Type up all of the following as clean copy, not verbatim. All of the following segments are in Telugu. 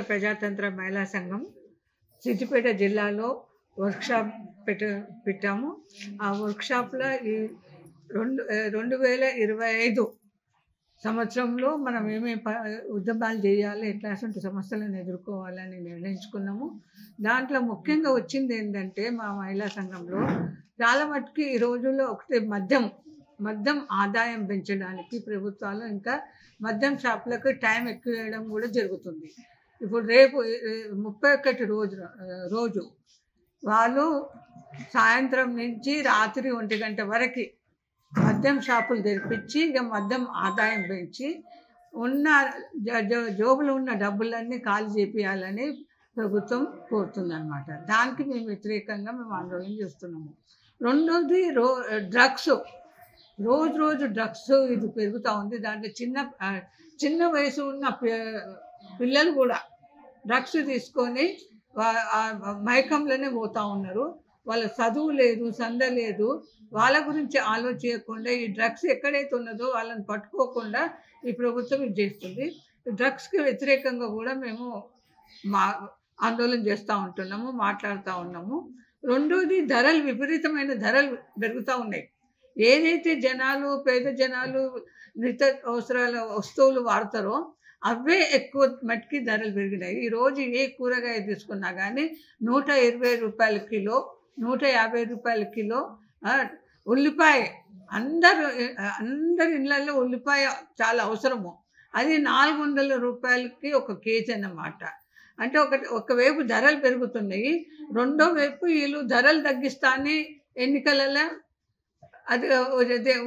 ప్రజాతంత్ర మహిళా సంఘం సిద్దిపేట జిల్లాలో వర్క్షాప్ పెట్టాము. ఆ వర్క్షాప్లో ఈ 2025 సంవత్సరంలో మనం ఏమేమి ఉద్యమాలు చేయాలి, ఎట్లాంటి సమస్యలను ఎదుర్కోవాలని నిర్ణయించుకున్నాము. దాంట్లో ముఖ్యంగా వచ్చింది ఏంటంటే, మా మహిళా సంఘంలో చాలా మటుకు ఈ రోజుల్లో ఒకటి మద్యం ఆదాయం పెంచడానికి ప్రభుత్వాలు ఇంకా మద్యం షాపులకు టైం ఎక్కువ వేయడం కూడా జరుగుతుంది. ఇప్పుడు రేపు 31 రోజు వాళ్ళు సాయంత్రం నుంచి రాత్రి 1 గంట వరకు మద్యం షాపులు తెరిపించి ఇక మద్యం ఆదాయం పెంచి ఉన్న జోబులో ఉన్న డబ్బులన్నీ ఖాళీ చేపియాలని ప్రభుత్వం కోరుతుందన్నమాట. దానికి మేము వ్యతిరేకంగా మేము ఆందోళన చేస్తున్నాము. రెండోది డ్రగ్స్. రోజు డ్రగ్స్ ఇది పెరుగుతూ ఉంది. దాంట్లో చిన్న వయసు ఉన్న పిల్లలు కూడా డ్రగ్స్ తీసుకొని మైకంలోనే పోతూ ఉన్నారు. వాళ్ళ చదువు లేదు, సంద లేదు. వాళ్ళ గురించి ఆలోచించకుండా ఈ డ్రగ్స్ ఎక్కడైతే ఉన్నదో వాళ్ళని పట్టుకోకుండా ఈ ప్రభుత్వం ఇది చేస్తుంది. డ్రగ్స్కి వ్యతిరేకంగా కూడా మేము ఆందోళన చేస్తూ ఉంటున్నాము, మాట్లాడుతూ ఉన్నాము. రెండోది విపరీతమైన ధరలు పెరుగుతూ ఉన్నాయి. ఏదైతే పేద జనాలు నిత్య అవసరాల వస్తువులు వాడతారో అవే ఎక్కువ మట్టికి ధరలు పెరిగినాయి. ఈరోజు ఏ కూరగాయ తీసుకున్నా కానీ 120 రూపాయల కిలో, 150 రూపాయల కిలో. ఉల్లిపాయ అందరి ఇళ్ళల్లో ఉల్లిపాయ చాలా అవసరము. అది 400 రూపాయలకి 1 కేజీ అన్నమాట. అంటే ఒకవైపు ధరలు పెరుగుతున్నాయి, రెండో వైపు వీళ్ళు ధరలు తగ్గిస్తానే ఎన్నికలలో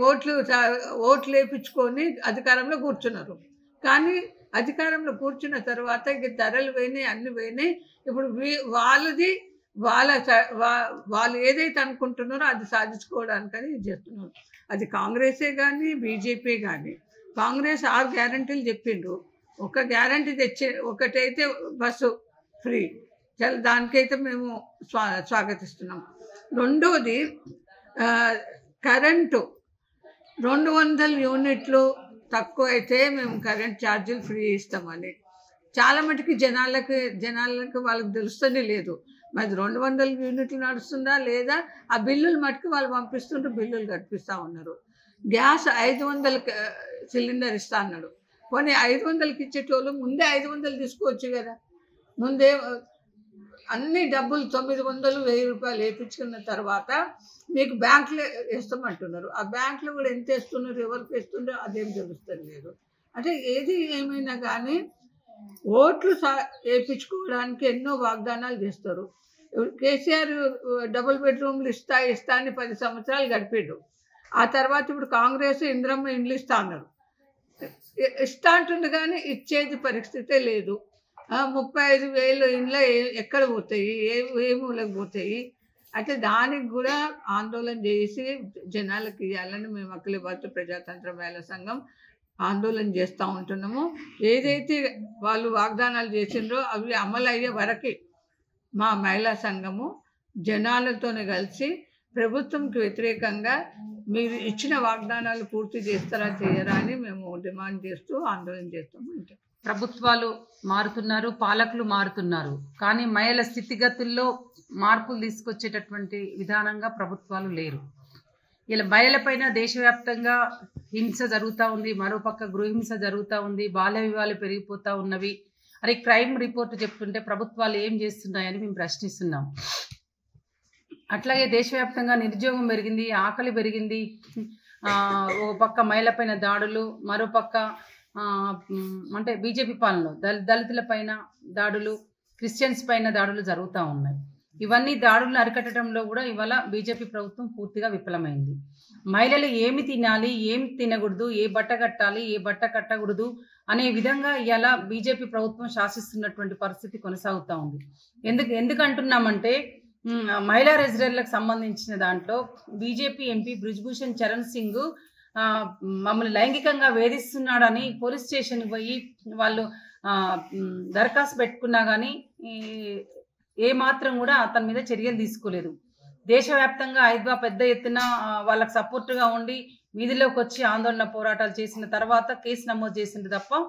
ఓట్లు వేయించుకొని అధికారంలో కూర్చున్నారు. కానీ అధికారంలో కూర్చున్న తర్వాత ఇక ధరలు పోయినాయి, అన్ని పోయినాయి. ఇప్పుడు వాళ్ళు ఏదైతే అనుకుంటున్నారో అది సాధించుకోవడానికని ఇది చేస్తున్నారు. అది కాంగ్రెసే కానీ బీజేపీ కానీ. కాంగ్రెస్ 6 గ్యారంటీలు చెప్పిండ్రు. ఒక గ్యారంటీ ఒకటైతే బస్సు ఫ్రీ, దానికైతే మేము స్వాగతిస్తున్నాం. రెండోది కరెంటు 200 యూనిట్లు తక్కువ అయితే మేము కరెంట్ ఛార్జీలు ఫ్రీ ఇస్తామని. చాలా మటుకు జనాలకు వాళ్ళకి తెలుస్తూనే లేదు. మరి 200 యూనిట్లు నడుస్తుందా లేదా, ఆ బిల్లులు మటుకు వాళ్ళు పంపిస్తుంటే బిల్లులు కట్టిస్తూ ఉన్నారు. గ్యాస్ 500 సిలిండర్ ఇస్తా అన్నాడు. కొన్ని 500కి ఇచ్చేటోళ్ళు ముందే 500 తీసుకోవచ్చు కదా. ముందే అన్ని డబ్బులు 900, 1000 రూపాయలు వేయించుకున్న తర్వాత మీకు బ్యాంకులో వేస్తామంటున్నారు. ఆ బ్యాంకులో కూడా ఎంత వేస్తున్నారు, ఎవరికి వేస్తున్నారో అదేం తెలుస్తుంది లేదు. అంటే ఏది ఏమైనా కానీ ఓట్లు వేయించుకోవడానికి ఎన్నో వాగ్దానాలు చేస్తారు. కేసీఆర్ డబుల్ బెడ్రూమ్లు ఇస్తా అని 10 సంవత్సరాలు గడిపాడు. ఆ తర్వాత ఇప్పుడు కాంగ్రెస్ ఇంద్రమ్మ ఇండ్లు ఇస్తా అన్నారు. ఇస్తా అంటుంది కానీ ఇచ్చేది పరిస్థితే లేదు. 35,000 ఇండ్లు ఎక్కడ పోతాయి, ఏ మూలకు పోతాయి? అంటే దానికి కూడా ఆందోళన చేసి జనాలకు ఇవ్వాలని మేము అఖిల భారత ప్రజాతంత్ర మహిళా సంఘం ఆందోళన చేస్తూ ఉంటున్నాము. ఏదైతే వాళ్ళు వాగ్దానాలు చేసిండ్రో అవి అమలు అయ్యే వరకు మా మహిళా సంఘము జనాలతోనే కలిసి ప్రభుత్వంకి వ్యతిరేకంగా మీరు ఇచ్చిన వాగ్దానాలు పూర్తి చేస్తారా చేయరా అని మేము డిమాండ్ చేస్తూ ఆందోళన చేస్తాము. ప్రభుత్వాలు మారుతున్నారు, పాలకులు మారుతున్నారు, కానీ మహిళల స్థితిగతుల్లో మార్పులు తీసుకొచ్చేటటువంటి విధానంగా ప్రభుత్వాలు లేరు. ఇలా మహిళలపైన దేశవ్యాప్తంగా హింస జరుగుతూ ఉంది, మరోపక్క గృహహింస జరుగుతూ ఉంది, బాల్య వివాహాలు పెరిగిపోతూ ఉన్నవి. అరే క్రైమ్ రిపోర్ట్ చెప్తుంటే ప్రభుత్వాలు ఏం చేస్తున్నాయని మేము ప్రశ్నిస్తున్నాం. అట్లాగే దేశవ్యాప్తంగా నిరుద్యోగం పెరిగింది, ఆకలి పెరిగింది. ఓ పక్క మహిళలపైన దాడులు, మరోపక్క అంటే బీజేపీ పాలనలో దళితుల పైన దాడులు, క్రిస్టియన్స్ పైన దాడులు జరుగుతూ ఉన్నాయి. ఇవన్నీ దాడులను అరికట్టడంలో కూడా ఇవాళ బీజేపీ ప్రభుత్వం పూర్తిగా విఫలమైంది. మహిళలు ఏమి తినాలి, ఏమి తినకూడదు, ఏ బట్ట కట్టాలి, ఏ బట్ట కట్టకూడదు అనే విధంగా ఇవాళ బీజేపీ ప్రభుత్వం శాసిస్తున్నటువంటి పరిస్థితి కొనసాగుతూ ఉంది. ఎందుకంటున్నామంటే మహిళా రెసిడెంట్లకు సంబంధించిన దాంట్లో బీజేపీ ఎంపీ బ్రిజ్భూషణ్ చరణ్ సింగ్ మమ్మల్ని లైంగికంగా వేధిస్తున్నాడని పోలీస్ స్టేషన్కి పోయి వాళ్ళు దరఖాస్తు పెట్టుకున్నా కానీ ఏమాత్రం కూడా అతని మీద చర్యలు తీసుకోలేదు. దేశవ్యాప్తంగా పెద్ద ఎత్తున వాళ్ళకి సపోర్టుగా ఉండి వీధిలోకి వచ్చి ఆందోళన పోరాటాలు చేసిన తర్వాత కేసు నమోదు చేసింది తప్ప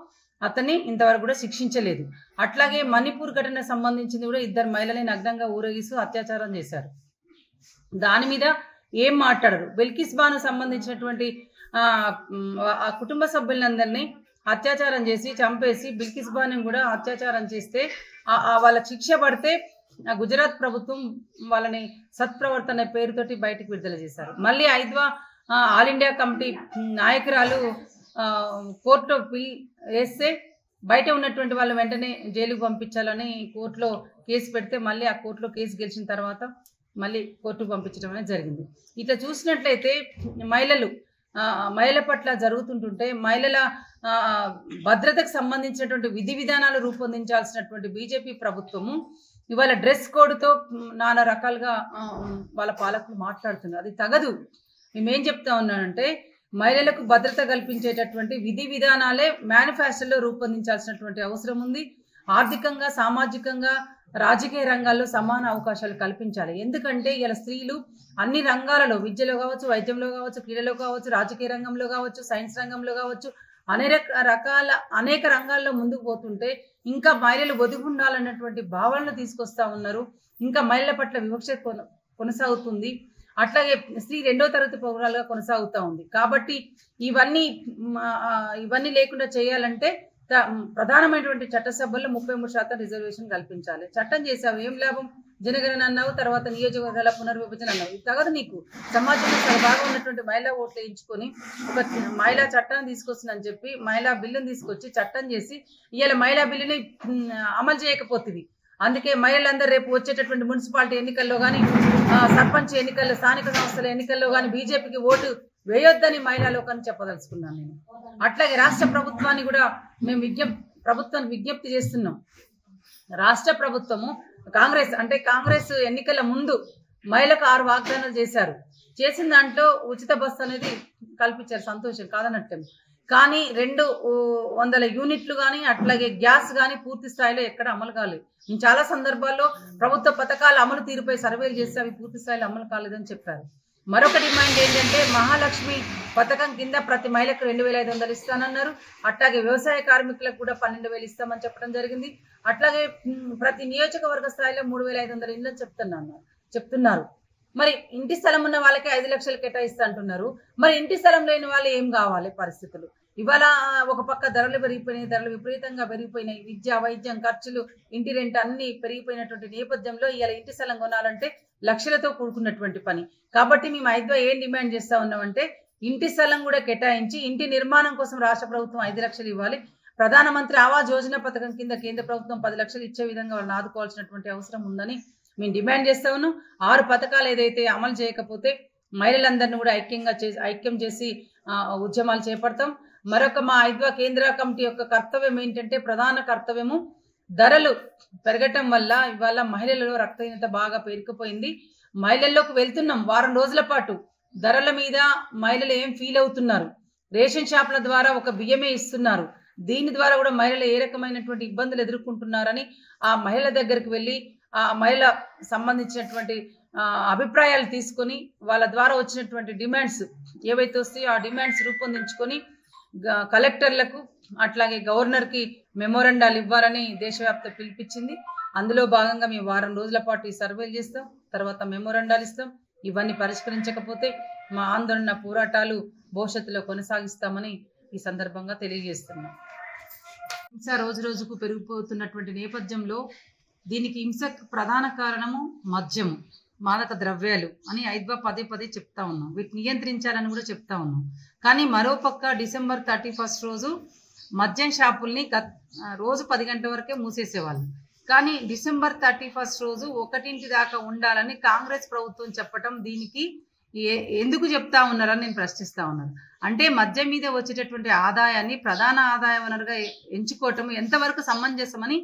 అతన్ని ఇంతవరకు కూడా శిక్షించలేదు. అట్లాగే మణిపూర్ ఘటన సంబంధించింది కూడా 2 మహిళల్ని నగ్నంగా ఊరేగిస్తూ అత్యాచారం చేశారు. దాని మీద ఏం మాట్లాడరు. బిల్కిస్ బాను సంబంధించినటువంటి ఆ కుటుంబ సభ్యులందరినీ అత్యాచారం చేసి చంపేసి బిల్కిస్ బాను కూడా అత్యాచారం చేస్తే వాళ్ళకి శిక్ష పడితే గుజరాత్ ప్రభుత్వం వాళ్ళని సత్ప్రవర్తన పేరుతోటి బయటకు విడుదల చేశారు. మళ్ళీ ఐద్వా ఆల్ ఇండియా కమిటీ నాయకురాలు కోర్టులో పిల్ వేస్తే బయట ఉన్నటువంటి వాళ్ళు వెంటనే జైలుకు పంపించాలని కోర్టులో కేసు పెడితే మళ్ళీ ఆ కోర్టులో కేసు గెలిచిన తర్వాత మళ్ళీ కోర్టుకు పంపించడం అనేది జరిగింది. ఇట్లా చూసినట్లయితే మహిళల పట్ల జరుగుతుంటుంటే మహిళల భద్రతకు సంబంధించినటువంటి విధి విధానాలు రూపొందించాల్సినటువంటి బీజేపీ ప్రభుత్వము ఇవాళ డ్రెస్ కోడ్తో నానా రకాలుగా వాళ్ళ పాలకులు మాట్లాడుతున్నారు. అది తగదు. మేమేం చెప్తా ఉన్నానంటే మహిళలకు భద్రత కల్పించేటటువంటి విధి విధానాలే మేనిఫెస్టోలో రూపొందించాల్సినటువంటి అవసరం ఉంది. ఆర్థికంగా, సామాజికంగా, రాజకీయ రంగాల్లో సమాన అవకాశాలు కల్పించాలి. ఎందుకంటే ఇలా స్త్రీలు అన్ని రంగాలలో, విద్యలో కావచ్చు, వైద్యంలో కావచ్చు, క్రీడలో కావచ్చు, రాజకీయ రంగంలో కావచ్చు, సైన్స్ రంగంలో కావచ్చు, అనేక రంగాల్లో ముందుకు పోతుంటే ఇంకా మహిళలు ఒదిగి ఉండాలన్నటువంటి భావనలు తీసుకొస్తా ఉన్నారు. ఇంకా మహిళల పట్ల వివక్ష కొనసాగుతుంది. అట్లాగే స్త్రీ 2వ తరగతి పౌరాలుగా కొనసాగుతూ ఉంది. కాబట్టి ఇవన్నీ లేకుండా చేయాలంటే ప్రధానమైనటువంటి చట్టసభల్లో 33% రిజర్వేషన్ కల్పించాలి. చట్టం చేసావు, ఏం లాభం? జనగణన అన్నావు, తర్వాత నియోజకవర్గాల పునర్విభజన అన్నావు. ఇది తగదు నీకు. సమాజంలో బాగా ఉన్నటువంటి మహిళా ఓట్లు వేయించుకొని ఒక మహిళా చట్టాన్ని తీసుకొస్తుందని చెప్పి మహిళా బిల్లుని తీసుకొచ్చి చట్టం చేసి ఇవాళ మహిళా బిల్లుని అమలు చేయకపోతుంది. అందుకే మహిళలందరూ రేపు వచ్చేటటువంటి మున్సిపాలిటీ ఎన్నికల్లో కానీ, సర్పంచ్ ఎన్నికల్లో, స్థానిక సంస్థల ఎన్నికల్లో కానీ బీజేపీకి ఓటు వేయొద్దని మహిళా లోకాన్ని చెప్పదలుచుకున్నాను నేను. అట్లాగే రాష్ట్ర ప్రభుత్వాన్ని కూడా మేము ప్రభుత్వానికి విజ్ఞప్తి చేస్తున్నాం. రాష్ట్ర ప్రభుత్వము కాంగ్రెస్ ఎన్నికల ముందు మహిళలకు 6 వాగ్దానాలు చేసిన దాంట్లో ఉచిత బస్సు అనేది కల్పించారు. సంతోషం కాదనట్టు. కానీ 200 యూనిట్లు కానీ అట్లాగే గ్యాస్ కానీ పూర్తి స్థాయిలో ఎక్కడ అమలు కాలేదు. నేను చాలా సందర్భాల్లో ప్రభుత్వ పథకాల అమలు తీరుపై సర్వేలు చేస్తే అవి పూర్తి స్థాయిలో అమలు కాలేదని చెప్పారు. మరొక డిమాండ్ ఏంటంటే మహాలక్ష్మి పథకం కింద ప్రతి మహిళకు 2500 ఇస్తానన్నారు. అట్లాగే వ్యవసాయ కార్మికులకు కూడా 12,000 ఇస్తామని చెప్పడం జరిగింది. అట్లాగే ప్రతి నియోజకవర్గ స్థాయిలో 3,500 ఇళ్ళు చెప్తున్నారు. మరి ఇంటి స్థలం ఉన్న వాళ్ళకి 5 లక్షలు కేటాయిస్తా అంటున్నారు. మరి ఇంటి స్థలం లేని వాళ్ళు ఏం కావాలి పరిస్థితులు? ఇవాళ ఒక పక్క ధరలు విపరీతంగా పెరిగిపోయినాయి. విద్య, వైద్యం ఖర్చులు, ఇంటి రెంట్ అన్ని పెరిగిపోయినటువంటి నేపథ్యంలో ఇవాళ ఇంటి స్థలం కొనాలంటే లక్షలతో కూడుకున్నటువంటి పని. కాబట్టి మేము ఐద్వా ఏం డిమాండ్ చేస్తా ఉన్నామంటే ఇంటి స్థలం కూడా కేటాయించి ఇంటి నిర్మాణం కోసం రాష్ట్ర ప్రభుత్వం 5 లక్షలు ఇవ్వాలి. ప్రధానమంత్రి ఆవాస్ యోజన పథకం కింద కేంద్ర ప్రభుత్వం 10 లక్షలు ఇచ్చే విధంగా వాళ్ళని ఆదుకోవాల్సినటువంటి అవసరం ఉందని మేము డిమాండ్ చేస్తా ఉన్నాం. 6 పథకాలు ఏదైతే అమలు చేయకపోతే మహిళలందరినీ కూడా ఐక్యం చేసి ఉద్యమాలు చేపడతాం. మరొక మా ఐద్వా కేంద్ర కమిటీ యొక్క కర్తవ్యం ఏంటంటే ప్రధాన కర్తవ్యము ధరలు పెరగటం వల్ల ఇవాళ మహిళలలో రక్తహీనత బాగా పేరుకుపోయింది. మహిళల్లోకి వెళ్తున్నాం. వారం రోజుల పాటు ధరల మీద మహిళలు ఏం ఫీల్ అవుతున్నారు? రేషన్ షాపుల ద్వారా ఒక బియ్యమే ఇస్తున్నారు. దీని ద్వారా కూడా మహిళలు ఏ రకమైనటువంటి ఇబ్బందులు ఎదుర్కొంటున్నారని ఆ మహిళ దగ్గరికి వెళ్ళి ఆ మహిళ సంబంధించినటువంటి అభిప్రాయాలు తీసుకొని వాళ్ళ ద్వారా వచ్చినటువంటి డిమాండ్స్ ఏవైతే వస్తాయో ఆ డిమాండ్స్ రూపొందించుకొని కలెక్టర్లకు అట్లాగే గవర్నర్కి మెమోరండాలు ఇవ్వాలని దేశవ్యాప్త పిలిపించింది. అందులో భాగంగా మేము వారం రోజుల పాటు ఈ సర్వేలు చేస్తాం, తర్వాత మెమోరండాలు ఇస్తాం. ఇవన్నీ పరిష్కరించకపోతే మా ఆందోళన పోరాటాలు భవిష్యత్తులో కొనసాగిస్తామని ఈ సందర్భంగా తెలియజేస్తున్నాం. హింస రోజు రోజుకు పెరిగిపోతున్నటువంటి నేపథ్యంలో దీనికి హింసకు ప్రధాన కారణము మద్యము, మాదక ద్రవ్యాలు అని ఐద్వా పదే చెప్తా ఉన్నాం. వీటిని నియంత్రించాలని కూడా చెప్తా ఉన్నాం. కానీ మరోపక్క డిసెంబర్ 31 రోజు మద్యం షాపుల్ని రోజు 10 గంటల వరకే మూసేసేవాళ్ళు. కానీ డిసెంబర్ 31 రోజు 1 దాకా ఉండాలని కాంగ్రెస్ ప్రభుత్వం చెప్పటం దీనికి ఎందుకు చెప్తా ఉన్నారని నేను ప్రశ్నిస్తా ఉన్నాను. అంటే మద్యం మీద వచ్చేటటువంటి ఆదాయాన్ని ప్రధాన ఆదాయ వనరుగా ఎంచుకోవటం ఎంతవరకు సమంజసమని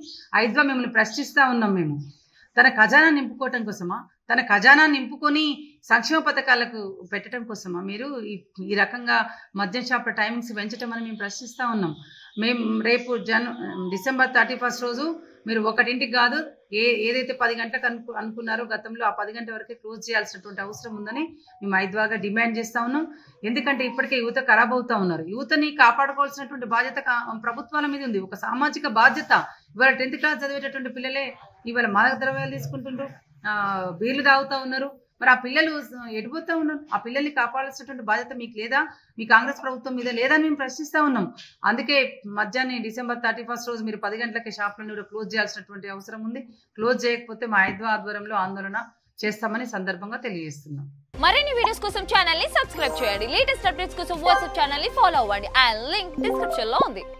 ఐద్వా మిమ్మల్ని ప్రశ్నిస్తా ఉన్నాం. మేము తన ఖజానా నింపుకోవటం కోసమా? తన ఖజానా నింపుకొని సంక్షేమ పథకాలకు పెట్టడం కోసమా మీరు ఈ రకంగా మద్యం షాపుల టైమింగ్స్ పెంచడం అని మేము ప్రశ్నిస్తూ ఉన్నాం. మేము రేపు డిసెంబర్ 31 రోజు మీరు 1ంటికి కాదు ఏదైతే 10 గంటలకు అనుకున్నారో గతంలో ఆ 10 గంటల వరకే క్లోజ్ చేయాల్సినటువంటి అవసరం ఉందని మేము ఐద్వాగా డిమాండ్ చేస్తూ ఉన్నాం. ఎందుకంటే ఇప్పటికే యువత ఖరాబ్ అవుతూ ఉన్నారు. యువతని కాపాడుకోవాల్సినటువంటి బాధ్యత ప్రభుత్వాల మీద ఉంది, ఒక సామాజిక బాధ్యత. ఇవాళ 10th క్లాస్ చదివేటటువంటి పిల్లలే ఇవాళ మాదక ద్రవ్యాలు తీసుకుంటుండ్రు, బీర్లు తాగుతూ ఉన్నారు. మరి ఆ పిల్లలు ఎడిపోతూ ఉన్నారు. ఆ పిల్లల్ని కాపాడాల్సినటువంటి బాధ్యత మీకు లేదా, మీ కాంగ్రెస్ ప్రభుత్వం మీద లేదా అని మేము ప్రశ్నిస్తూ ఉన్నాం. అందుకే మధ్యాహ్నం డిసెంబర్ 31 రోజు మీరు 10 గంటలకి షాపులను కూడా క్లోజ్ చేయాల్సినటువంటి అవసరం ఉంది. క్లోజ్ చేయకపోతే మా ఐద్వా ఆధ్వర్యంలో ఆందోళన చేస్తామని సందర్భంగా తెలియజేస్తున్నాం. మరిన్ని వీడియోస్ కోసం ఛానల్ ని సబ్స్క్రైబ్ చేయండి. లేటెస్ట్ అప్డేట్స్ కోసం వాట్సాప్ ఛానల్ ని ఫాలో అవ్వండి. ఆ లింక్ డిస్క్రిప్షన్ లో ఉంది.